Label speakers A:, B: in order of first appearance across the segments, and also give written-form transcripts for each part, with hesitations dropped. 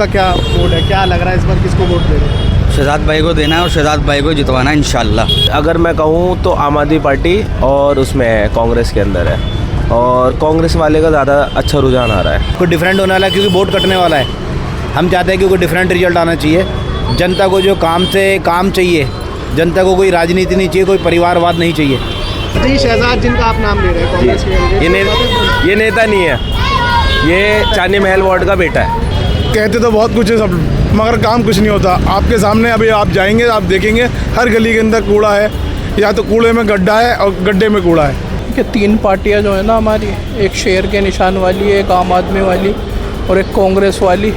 A: आपका क्या वोट है, क्या लग रहा है इस बार किसको वोट दे रहे हैं?
B: शहजाद भाई को देना है और शहजाद भाई को जितवाना है इंशाल्लाह।
C: अगर मैं कहूँ तो आम आदमी पार्टी और उसमें कांग्रेस के अंदर है, और कांग्रेस वाले का ज़्यादा अच्छा रुझान आ रहा है।
A: कोई डिफरेंट होने वाला है क्योंकि वोट कटने वाला है। हम चाहते हैं कि कोई डिफरेंट रिजल्ट आना चाहिए। जनता को जो काम से काम चाहिए, जनता को कोई राजनीति नहीं चाहिए, कोई परिवारवाद नहीं चाहिए। जी शहजाद जिनका आप नाम ले रहे हैं कांग्रेस के,
C: ये नेता नहीं है, ये चांदी महल वार्ड का बेटा है।
D: कहते तो बहुत कुछ है सब, मगर काम कुछ नहीं होता। आपके सामने अभी आप जाएंगे, आप देखेंगे हर गली के अंदर कूड़ा है, या तो कूड़े में गड्ढा है और गड्ढे में कूड़ा है।
E: कि 3 पार्टियां जो है ना हमारी, एक शेर के निशान वाली, एक आम आदमी वाली और एक कांग्रेस वाली,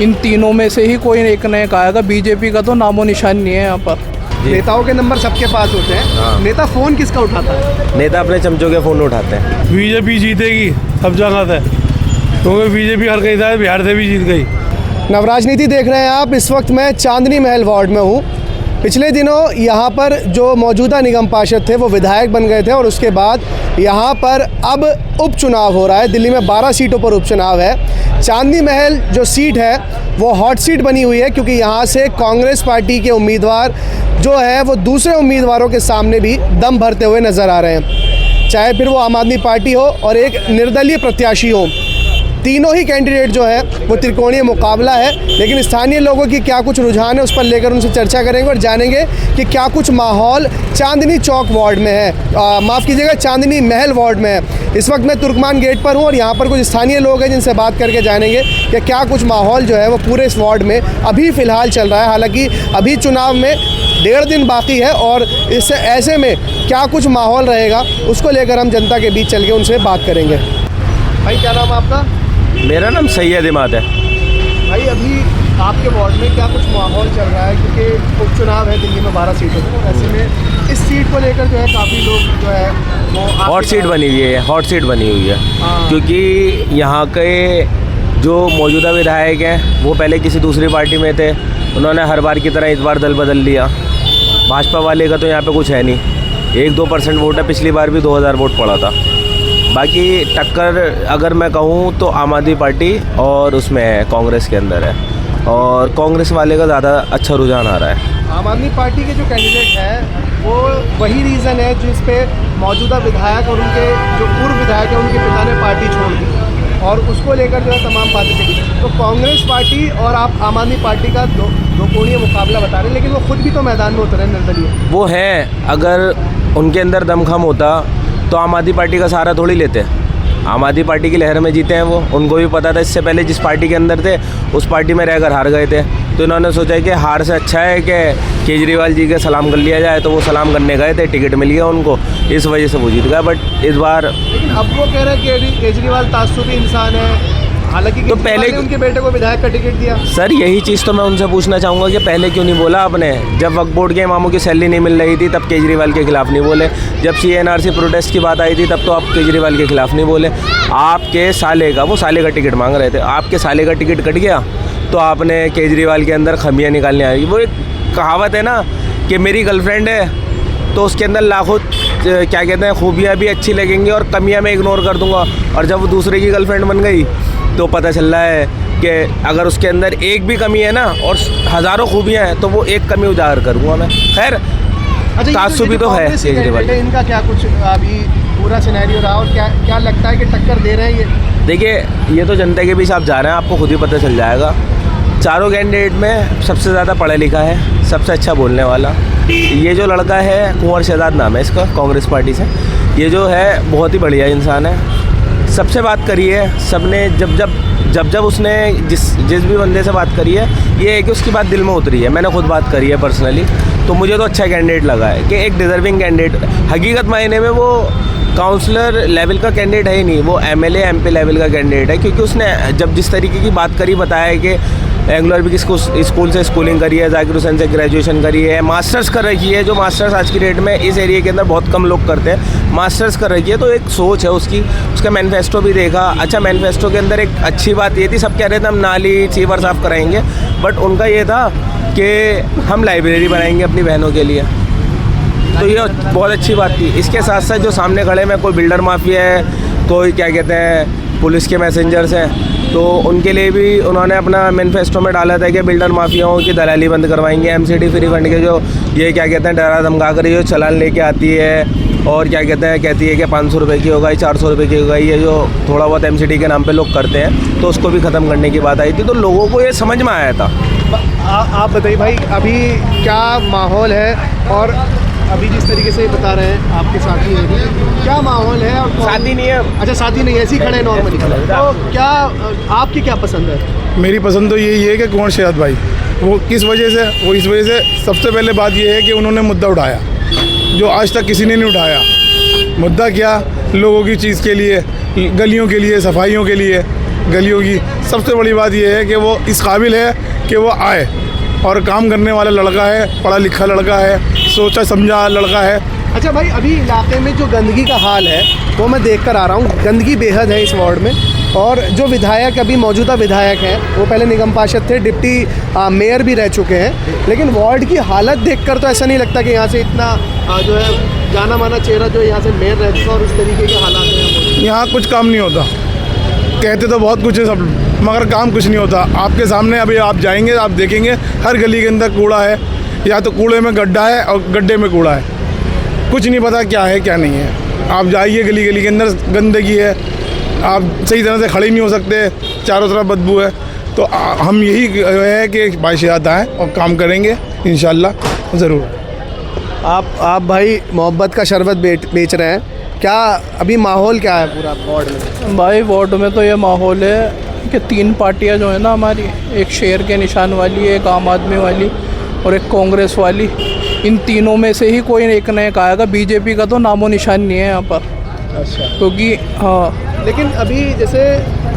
E: इन तीनों में से ही कोई एक न एक आएगा। बीजेपी का तो नामो निशान नहीं है यहाँ पर।
A: नेताओं के नंबर सबके पास होते हैं।
C: हाँ।
A: नेता फ़ोन किसका उठाता है?
C: नेता अपने चमचों के फ़ोन उठाते हैं।
D: बीजेपी जीतेगी, सब जगह है, क्योंकि बीजेपी हर कहीं से बिहार से भी जीत गई।
A: नवराजनीति देख रहे हैं आप। इस वक्त मैं चांदनी महल वार्ड में हूँ। पिछले दिनों यहाँ पर जो मौजूदा निगम पार्षद थे वो विधायक बन गए थे, और उसके बाद यहाँ पर अब उपचुनाव हो रहा है। दिल्ली में 12 सीटों पर उपचुनाव है। चांदनी महल जो सीट है वो हॉट सीट बनी हुई है, क्योंकि यहाँ से कांग्रेस पार्टी के उम्मीदवार जो है वो दूसरे उम्मीदवारों के सामने भी दम भरते हुए नज़र आ रहे हैं। चाहे फिर वो आम आदमी पार्टी हो और एक निर्दलीय प्रत्याशी हो, तीनों ही कैंडिडेट जो है वो त्रिकोणीय मुकाबला है। लेकिन स्थानीय लोगों की क्या कुछ रुझान है उस पर लेकर उनसे चर्चा करेंगे और जानेंगे कि क्या कुछ माहौल चांदनी चौक वार्ड में है, माफ़ कीजिएगा चांदनी महल वार्ड में है। इस वक्त मैं तुर्कमान गेट पर हूँ और यहाँ पर कुछ स्थानीय लोग हैं जिनसे बात करके जानेंगे कि क्या कुछ माहौल जो है वो पूरे इस वार्ड में अभी फ़िलहाल चल रहा है। हालाँकि अभी चुनाव में 1.5 दिन बाकी है, और इससे ऐसे में क्या कुछ माहौल रहेगा उसको लेकर हम जनता के बीच चल के उनसे बात करेंगे। भाई क्या नाम आपका?
C: मेरा नाम सैयद इमाद है।
A: भाई अभी आपके वार्ड में क्या कुछ माहौल चल रहा है, क्योंकि उपचुनाव है दिल्ली में 12 सीटों पर, ऐसे में इस सीट को लेकर जो है काफ़ी लोग जो है वो
C: हॉट सीट बनी हुई है, हॉट सीट बनी हुई है।
A: हाँ।
C: क्योंकि यहाँ के जो मौजूदा विधायक हैं वो पहले किसी दूसरी पार्टी में थे, उन्होंने हर बार की तरह इस बार दल बदल लिया। भाजपा वाले का तो यहाँ पे कुछ है नहीं, 1-2% वोट है। पिछली बार भी 2000 वोट पड़ा था। बाकी टक्कर अगर मैं कहूँ तो आम आदमी पार्टी और उसमें कांग्रेस के अंदर है, और कांग्रेस वाले का ज़्यादा अच्छा रुझान आ रहा है।
A: आम आदमी पार्टी के जो कैंडिडेट हैं वो वही रीज़न है जिस पे मौजूदा विधायक और उनके जो पूर्व विधायक हैं उनके पिता ने पार्टी छोड़ दी, और उसको लेकर जो है तमाम बातें चली। तो कांग्रेस पार्टी और आप आम आदमी पार्टी का दो कोणीय मुकाबला बता रहे हैं, लेकिन वो खुद भी तो मैदान में उतरे निर्दलीय।
C: वो हैं, अगर उनके अंदर दमखम होता तो आम आदमी पार्टी का सहारा थोड़ी लेते। आम आदमी पार्टी की लहर में जीते हैं वो, उनको भी पता था इससे पहले जिस पार्टी के अंदर थे उस पार्टी में रहकर हार गए थे। तो इन्होंने सोचा कि हार से अच्छा है कि केजरीवाल जी के सलाम कर लिया जाए, तो वो सलाम करने गए थे, टिकट मिल गया उनको, इस वजह से वो जीत गए। बट इस बार
A: लेकिन अब वो कह रहे हैं कि केजरीवाल तासुबी इंसान है, हालांकि
C: तो पहले
A: उनके बेटे को विधायक का टिकट दिया।
C: सर यही चीज़ तो मैं उनसे पूछना चाहूँगा कि पहले क्यों नहीं बोला आपने? जब वक्फ बोर्ड के इमामों की सैलरी नहीं मिल रही थी तब केजरीवाल के खिलाफ नहीं बोले, जब CNRC प्रोटेस्ट की बात आई थी तब तो आप केजरीवाल के खिलाफ नहीं बोले। आपके साले का, वो साले का टिकट मांग रहे थे, आपके साले का टिकट कट गया तो आपने केजरीवाल के अंदर खमियाँ निकालने आई। वो एक कहावत है ना कि मेरी गर्लफ्रेंड है तो उसके अंदर लाखों क्या कहते हैं खूबियाँ भी अच्छी लगेंगी और कमियाँ मैं इग्नोर कर दूँगा, और जब वो दूसरे की गर्लफ्रेंड बन गई तो पता चल रहा है कि अगर उसके अंदर एक भी कमी है ना और हज़ारों खूबियाँ हैं तो वो एक कमी उजागर करूँगा मैं। खैर तासुबी तो है केजरीवाल।
A: इनका क्या कुछ अभी पूरा सिनेरियो रहा और क्या लगता है कि टक्कर दे रहे हैं ये?
C: देखिए ये तो जनता के बीच आप जा रहे हैं, आपको खुद ही पता चल जाएगा। चारों कैंडिडेट में सबसे ज़्यादा पढ़ा लिखा है, सबसे अच्छा बोलने वाला ये जो लड़का है, कुंवर शहजाद नाम है इसका, कांग्रेस पार्टी से। ये जो है बहुत ही बढ़िया इंसान है, सबसे बात करी है सबने। जब उसने जिस भी बंदे से बात करी है, ये है कि उसकी बात दिल में उतरी है। मैंने खुद बात करी है पर्सनली, तो मुझे तो अच्छा कैंडिडेट लगा है कि एक डिज़र्विंग कैंडिडेट। हकीकत मायने में वो काउंसलर लेवल का कैंडिडेट है ही नहीं, वो MLA MP लेवल का कैंडिडेट है, क्योंकि उसने जब जिस तरीके की बात करी, बताया कि एंग्लो अरबिक स्कूल से स्कूलिंग करी है, जाकिर हुसैन से ग्रेजुएशन करी है, मास्टर्स कर रखी है, जो मास्टर्स आज की डेट में इस एरिया के अंदर बहुत कम लोग करते हैं, मास्टर्स कर रखी है। तो एक सोच है उसकी, उसका मैनिफेस्टो भी देखा। अच्छा, मैनिफेस्टो के अंदर एक अच्छी बात ये थी, सब कह रहे थे हम नाली सीवर साफ़ कराएंगे, बट उनका ये था कि हम लाइब्रेरी बनाएंगे अपनी बहनों के लिए, तो ये बहुत अच्छी बात थी। इसके साथ साथ जो सामने खड़े में कोई बिल्डर माफिया है, कोई क्या कहते हैं पुलिस के मैसेंजर्स हैं, तो उनके लिए भी उन्होंने अपना मैनिफेस्टो में डाला था कि बिल्डर माफियाओं की दलाली बंद करवाएंगे। एमसीडी फ्री फंड के जो ये क्या कहते हैं डरा धमका कर जो चालान लेके आती है और क्या कहती है कि 500 रुपये की होगा, 400 रुपये की होगा, ये जो थोड़ा बहुत एमसीडी के नाम पे लोग करते हैं, तो उसको भी ख़त्म करने की बात आई थी। तो लोगों को ये समझ में आया था।
A: आप बताइए भाई, अभी क्या माहौल है? और अभी जिस तरीके से बता रहे हैं आपके साथी हैं, क्या माहौल है? और
C: शादी नहीं है।
A: अच्छा, शादी नहीं है, ऐसे ही खड़े नॉर्मली। तो क्या आपकी क्या पसंद है?
D: मेरी पसंद तो यही है कि कुंवर शहजाद भाई, वो किस वजह से, वो इस वजह से सबसे पहले बात ये है कि उन्होंने मुद्दा उठाया जो आज तक किसी ने नहीं उठाया। मुद्दा क्या? लोगों की चीज़ के लिए, गलियों के लिए, सफाइयों के लिए, गलियों की सबसे बड़ी बात ये है कि वो इस काबिल है कि वो आए और काम करने वाला लड़का है, पढ़ा लिखा लड़का है, सोचा समझा लड़का है।
A: अच्छा भाई, अभी इलाके में जो गंदगी का हाल है वो मैं देख कर आ रहा हूँ। गंदगी बेहद है इस वार्ड में। और जो विधायक, अभी मौजूदा विधायक हैं, वो पहले निगम पार्षद थे, डिप्टी मेयर भी रह चुके हैं, लेकिन वार्ड की हालत देखकर तो ऐसा नहीं लगता कि यहाँ से इतना जो है जाना माना चेहरा जो यहाँ से मेयर रह चुका और उस तरीके के हालात हैं।
D: यहाँ कुछ काम नहीं होता। कहते तो बहुत कुछ है सब, मगर काम कुछ नहीं होता। आपके सामने अभी आप जाएंगे, आप देखेंगे हर गली के अंदर कूड़ा है, या तो कूड़े में गड्ढा है और गड्ढे में कूड़ा है। कुछ नहीं पता क्या है क्या नहीं है। आप जाइए गली गली के अंदर गंदगी है, आप सही तरह से खड़े नहीं हो सकते, चारों तरफ बदबू है। तो हम यही है कि भाई शहजाद आएँ और काम करेंगे इंशाल्लाह ज़रूर।
A: आप भाई मोहब्बत का शरबत बेच रहे हैं, क्या अभी माहौल क्या है पूरा वार्ड में?
E: भाई वार्ड में तो ये माहौल है कि 3 पार्टियां जो है ना हमारी, एक शेर के निशान वाली, एक आम आदमी वाली और एक कांग्रेस वाली, इन तीनों में से ही कोई एक न एक आएगा। बीजेपी का तो नामो निशान नहीं है यहाँ पर।
A: अच्छा,
E: क्योंकि हाँ,
A: लेकिन अभी जैसे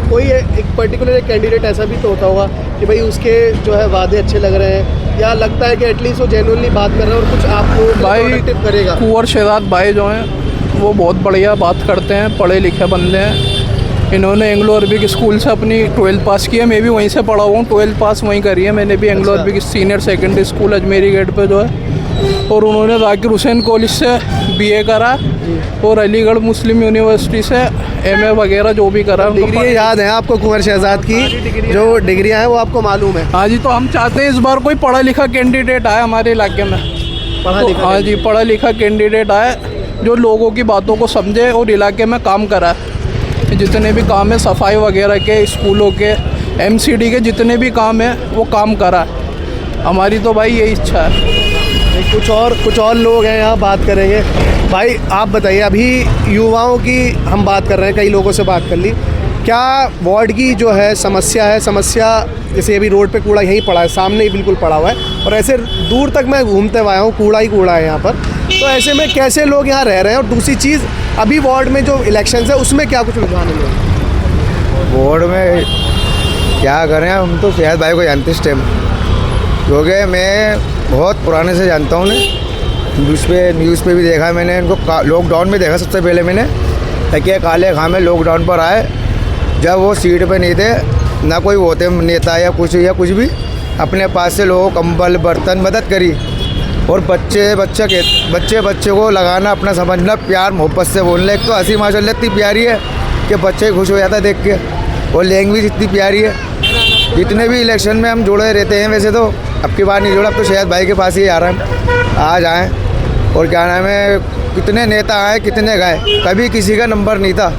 A: कोई एक पर्टिकुलर कैंडिडेट ऐसा भी तो होता होगा कि भाई उसके जो है वादे अच्छे लग रहे हैं, या लगता है कि एटलीस्ट वो जेन्युइनली बात कर रहे हैं और कुछ आपको प्रोडक्टिव करेगा।
E: कुंवर शहजाद भाई जो हैं वो बहुत बढ़िया बात करते हैं, पढ़े लिखे बंदे हैं। इन्होंने एंग्लो अरबिक स्कूल से अपनी 12th पास की है। मैं भी वहीं से पढ़ा हुआ हूँ, 12th पास वहीं करी है मैंने भी, Anglo Arabic senior secondary school Ajmeri gate पे जो है। और उन्होंने जाकिर हुसैन कॉलेज से BA करा और अलीगढ़ मुस्लिम यूनिवर्सिटी से MA वगैरह जो भी करा।
A: डिग्री याद है आपको कुंवर शहजाद की जो डिग्रियां हैं, वो आपको मालूम है?
E: हाँ जी, तो हम चाहते हैं इस बार कोई पढ़ा लिखा कैंडिडेट आए हमारे इलाके में। हाँ जी, पढ़ा लिखा कैंडिडेट आए जो लोगों की बातों को समझे और इलाके में काम कराए। जितने भी काम है सफाई वगैरह के, स्कूलों के, MCD के जितने भी काम है वो काम कराए। हमारी तो भाई यही इच्छा है।
A: कुछ और लोग हैं यहाँ, बात करेंगे। भाई आप बताइए, अभी युवाओं की हम बात कर रहे हैं, कई लोगों से बात कर ली, क्या वार्ड की जो है समस्या जैसे अभी रोड पे कूड़ा यहीं पड़ा है, सामने ही बिल्कुल पड़ा हुआ है और ऐसे दूर तक मैं घूमते हुआ आया हूँ, कूड़ा ही कूड़ा है यहाँ पर। तो ऐसे में कैसे लोग यहाँ रह रहे हैं? और दूसरी चीज़, अभी वार्ड में जो इलेक्शन है उसमें क्या कुछ रुझान है?
F: वार्ड में क्या करें, हम तो शहजाद भाई को जानते इस टाइम, क्योंकि मैं बहुत पुराने से जानता हूँ उन्हें। न्यूज़ पे भी देखा है मैंने इनको, लॉकडाउन में देखा सबसे पहले मैंने। तकिया काले खामे लॉकडाउन पर आए, जब वो सीट पे नहीं थे, ना कोई होते नेता या कुछ भी, अपने पास से लोगों को कंबल बर्तन मदद करी। और बच्चे को लगाना, अपना समझना, प्यार मोहब्बत से बोलना। एक तो हंसी माशाल्लाह इतनी प्यारी है कि बच्चे खुश हो जाता है देख के, और लैंग्वेज इतनी प्यारी है। जितने भी इलेक्शन में हम जुड़े रहते हैं, वैसे तो अब की बार नहीं जुड़ा, अब तो शहजाद भाई के पास ही आ रहा है, आ जाएँ। और क्या नाम है, कितने नेता आए कितने गए, कभी किसी का नंबर नहीं था।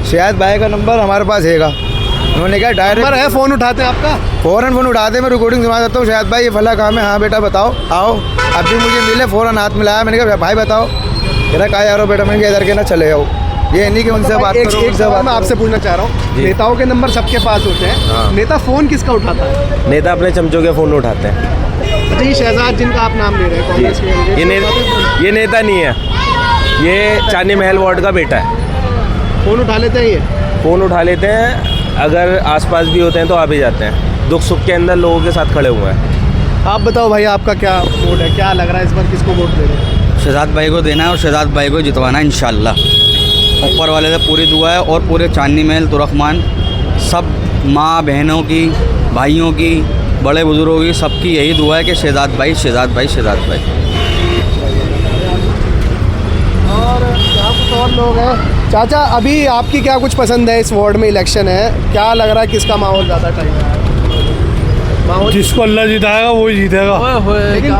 F: शहजाद भाई का नंबर हमारे पास हैगा। उन्होंने क्या डायरेक्ट
A: है, फ़ोन उठाते हैं आपका?
F: फ़ौरन फ़ोन उठाते, मैं रिकॉर्डिंग सुना देता हूँ, शहजाद भाई ये फला काम है, हाँ बेटा बताओ, आओ। अब भी मुझे मिले, फ़ौरन हाथ मिलाया, मैंने कहा भाई बताओ, कह कहा यारो बेटा, मैंने इधर के ना चले जाओ। ये नहीं कि उनसे बात करो, उनसे बात।
A: मैं आपसे पूछना चाह रहा हूँ, नेताओं के नंबर सबके पास होते हैं,
C: हाँ।
A: नेता फ़ोन किसका उठाता है?
C: नेता अपने चमचों के फ़ोन उठाते हैं।
A: जी, शहजाद जिनका आप नाम ले रहे हैं, कांग्रेस के,
C: ये नेता नहीं है, ये चांदनी महल वार्ड का बेटा है।
A: फ़ोन उठा लेते हैं ये?
C: फ़ोन उठा लेते हैं, अगर आसपास भी होते हैं तो आ भी जाते हैं, दुख सुख के अंदर लोगों के साथ खड़े हुए हैं।
A: आप बताओ भाई, आपका क्या वोट है, क्या लग रहा है इस बार किसको वोट दे रहे हैं?
B: शहजाद भाई को देना है और शहजाद भाई को जितवाना है इंशाल्लाह। ऊपर वाले से पूरी दुआ है और पूरे चांदनी महल तुरकमान सब माँ बहनों की, भाइयों की, बड़े बुजुर्गों की, सबकी यही दुआ है कि शहजाद भाई शहजाद भाई शहजाद भाई।
A: और और लोग हैं। चाचा, अभी आपकी क्या कुछ पसंद है? इस वार्ड में इलेक्शन है, क्या लग रहा है किसका माहौल ज़्यादा टाइम है? माहौल
D: जिसको अल्लाह जिताएगा वही जीतेगा।
A: लेकिन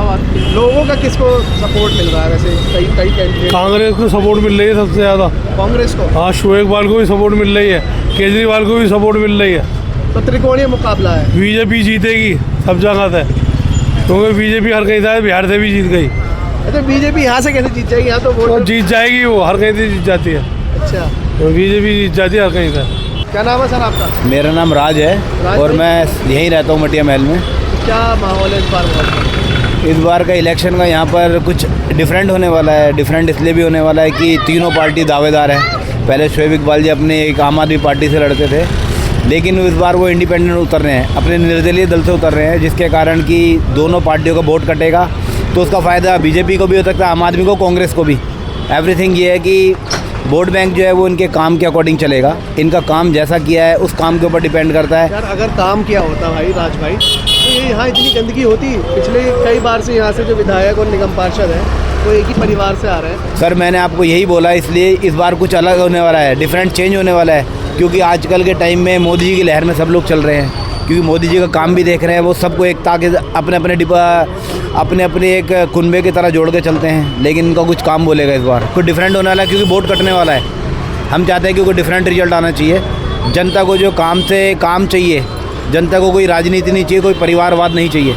A: लोगों का किसको सपोर्ट मिल रहा है वैसे? कई कई कैंडिडेट
D: कांग्रेस को सपोर्ट मिल रही है सबसे ज़्यादा।
A: कांग्रेस को?
D: हाँ, शोएब इकबाल को भी सपोर्ट मिल रही है, केजरीवाल को भी सपोर्ट मिल रही है।
A: तो त्रिकोणीय मुकाबला है।
D: बीजेपी जीतेगी सब जगह से, क्योंकि बीजेपी हर कहीं से बिहार से भी जीत गई।
A: अच्छा, बीजेपी यहाँ से कैसे जीत जाएगी? यहाँ तो
D: तो
A: वोट।
D: जीत जाएगी, वो हर कहीं से जीत जाती है।
A: अच्छा,
D: तो बीजेपी जीत जाती है हर कहीं से।
A: क्या नाम है सर आपका?
G: मेरा नाम राज है
A: राज
G: और
A: भाई?
G: मैं यहीं रहता हूँ मटिया महल में।
A: क्या माहौल है इस बार वार्ड में?
G: इस बार का इलेक्शन का यहाँ पर कुछ डिफरेंट होने वाला है। डिफरेंट इसलिए भी होने वाला है कि तीनों पार्टी दावेदार हैं। पहले शोएब इकबाल जी अपने एक आम आदमी पार्टी से लड़ते थे, लेकिन इस बार वो इंडिपेंडेंट उतर रहे हैं, अपने निर्दलीय दल से उतर रहे हैं, जिसके कारण कि दोनों पार्टियों का वोट कटेगा। तो उसका फ़ायदा बीजेपी को भी हो सकता है, आम आदमी को, कांग्रेस को भी। एवरीथिंग ये है कि वोट बैंक जो है वो इनके काम के अकॉर्डिंग चलेगा। इनका काम जैसा किया है उस काम के ऊपर डिपेंड करता है।
A: यार, अगर काम किया होता भाई राज भाई, तो ये यहाँ इतनी गंदगी होती? पिछले कई बार से यहाँ से जो विधायक और निगम पार्षद हैं वो एक ही परिवार से आ रहे हैं।
G: सर, मैंने आपको यही बोला, इसलिए इस बार कुछ अलग होने वाला है, डिफरेंट चेंज होने वाला है। क्योंकि आजकल के टाइम में मोदी जी की लहर में सब लोग चल रहे हैं, क्योंकि मोदी जी का काम भी देख रहे हैं। वो सबको एक ताकि अपने अपने एक कुनबे की तरह जोड़ के चलते हैं, लेकिन इनका कुछ काम बोलेगा इस बार कुछ डिफरेंट होने वाला है, क्योंकि वोट कटने वाला है। हम चाहते हैं कि कोई डिफरेंट रिजल्ट आना चाहिए। जनता को जो काम से काम चाहिए, जनता को कोई राजनीति नहीं चाहिए, कोई परिवारवाद नहीं चाहिए।